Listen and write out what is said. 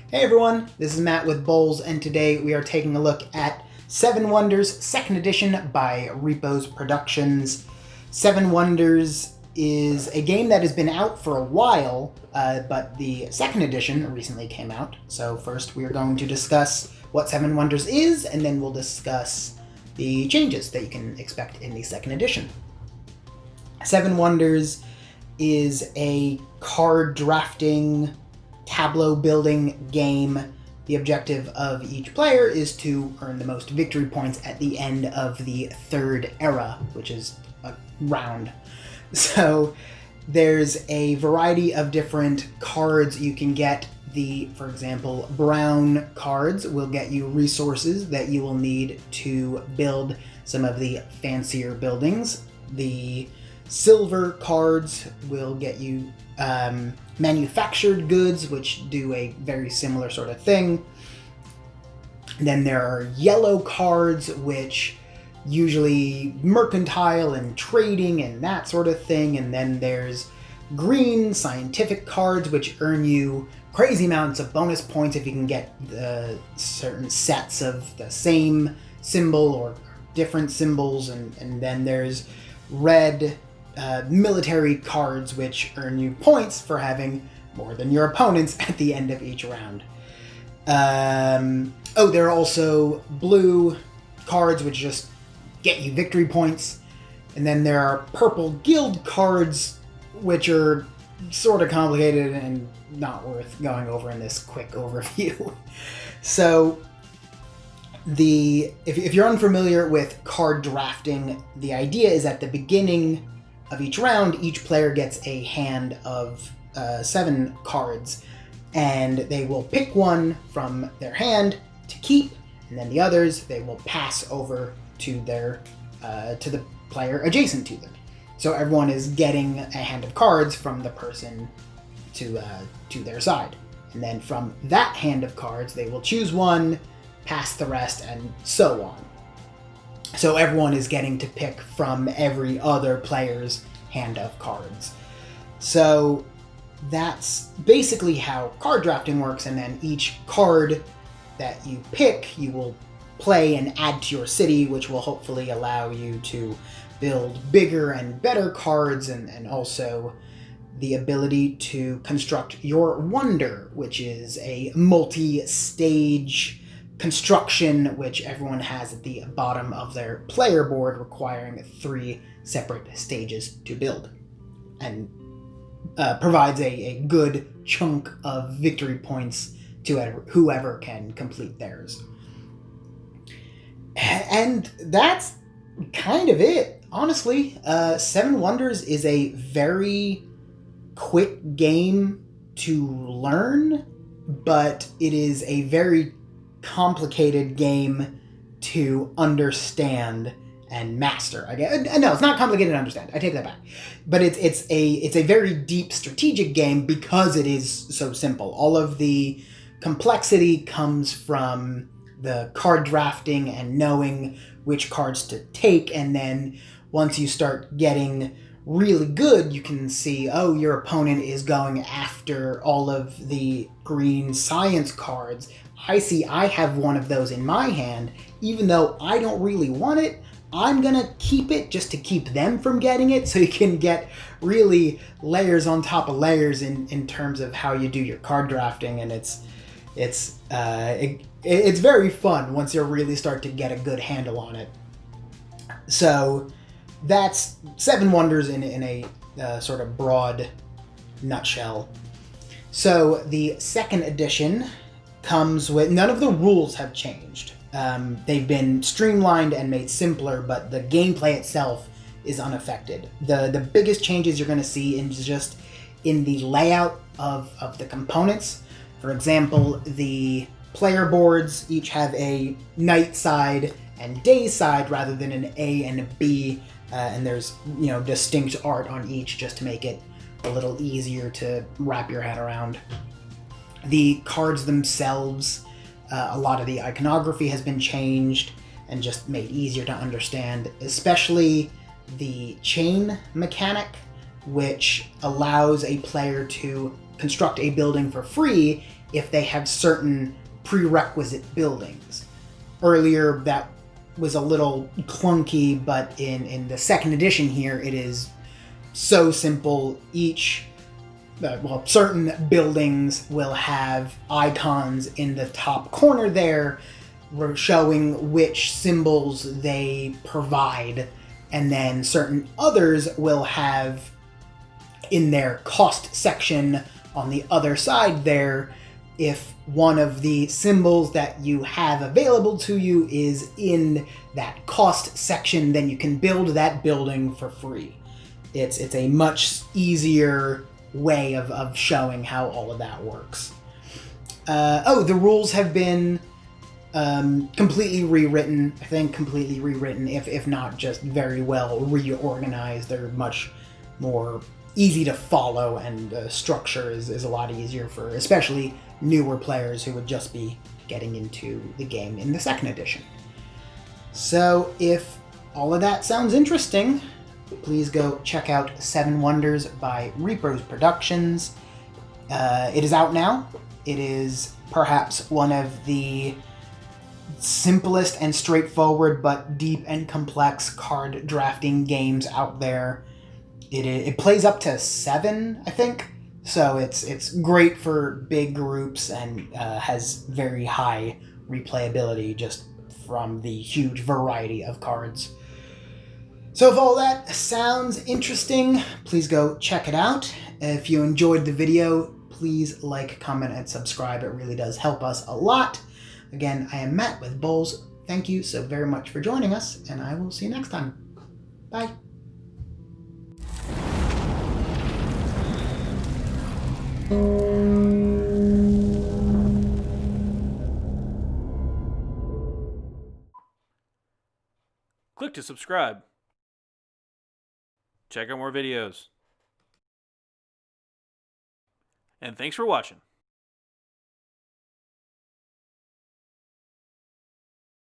Hey everyone, this is Matt with BoLS, and today we are taking a look at Seven Wonders 2nd Edition by Repos Productions. Seven Wonders is a game that has been out for a while, but the 2nd Edition recently came out. So first we are going to discuss what Seven Wonders is, and then we'll discuss the changes that you can expect in the 2nd Edition. Seven Wonders is a card drafting tableau building game. The objective of each player is to earn the most victory points at the end of the 3rd era, which is a round. So there's a variety of different cards you can get. For example, brown cards will get you resources that you will need to build some of the fancier buildings. The silver cards will get you manufactured goods, which do a very similar sort of thing. Then there are yellow cards, which usually mercantile and trading and that sort of thing. And then there's green scientific cards, which earn you crazy amounts of bonus points if you can get certain sets of the same symbol or different symbols. And then there's red military cards, which earn you points for having more than your opponents at the end of each round. There are also blue cards, which just get you victory points. And then there are purple guild cards, which are sort of complicated and not worth going over in this quick overview. So if you're unfamiliar with card drafting, the idea is at the beginning of each round, each player gets a hand of 7 cards, and they will pick one from their hand to keep, and then the others they will pass over to the player adjacent to them. So everyone is getting a hand of cards from the person to their side, and then from that hand of cards they will choose one, pass the rest, and so on. So everyone is getting to pick from every other player's hand of cards. So that's basically how card drafting works, and then each card that you pick, you will play and add to your city, which will hopefully allow you to build bigger and better cards, and also the ability to construct your wonder, which is a multi-stage construction which everyone has at the bottom of their player board, requiring 3 separate stages to build, and provides a good chunk of victory points to whoever can complete theirs. And that's kind of it, honestly. Seven Wonders is a very quick game to learn, but it is a very complicated game to understand and master. No, it's not complicated to understand. I take that back. But it's a very deep strategic game because it is so simple. All of the complexity comes from the card drafting and knowing which cards to take, and then once you start getting really good, you can see, oh, your opponent is going after all of the green science cards. I see I have one of those in my hand. Even though I don't really want it, I'm gonna keep it just to keep them from getting it, so you can get really layers on top of layers in terms of how you do your card drafting, and it's very fun once you really start to get a good handle on it. So that's Seven Wonders in a sort of broad nutshell. So the 2nd edition comes with, none of the rules have changed. They've been streamlined and made simpler, but the gameplay itself is unaffected. The biggest changes you're going to see is just in the layout of the components. For example, the player boards each have a night side and day side rather than an A and a B, and there's distinct art on each just to make it a little easier to wrap your head around. The cards themselves, a lot of the iconography has been changed and just made easier to understand, especially the chain mechanic, which allows a player to construct a building for free if they have certain prerequisite buildings. Earlier, that was a little clunky, but in the second edition here, it is so simple. Certain buildings will have icons in the top corner there showing which symbols they provide, and then certain others will have in their cost section on the other side there, if one of the symbols that you have available to you is in that cost section, then you can build that building for free. It's a much easier way of showing how all of that works. The rules have been completely rewritten. I think completely rewritten, if not just very well reorganized. They're much more easy to follow, and structure is a lot easier for especially newer players who would just be getting into the game in the second edition. So if all of that sounds interesting, please go check out Seven Wonders by Repros Productions. It is out now. It is perhaps one of the simplest and straightforward but deep and complex card drafting games out there. It plays up to 7, I think, so it's great for big groups and has very high replayability just from the huge variety of cards. So if all that sounds interesting, please go check it out. If you enjoyed the video, please like, comment, and subscribe. It really does help us a lot. Again, I am Matt with BoLS. Thank you so very much for joining us, and I will see you next time. Bye. Click to subscribe. Check out more videos. And thanks for watching.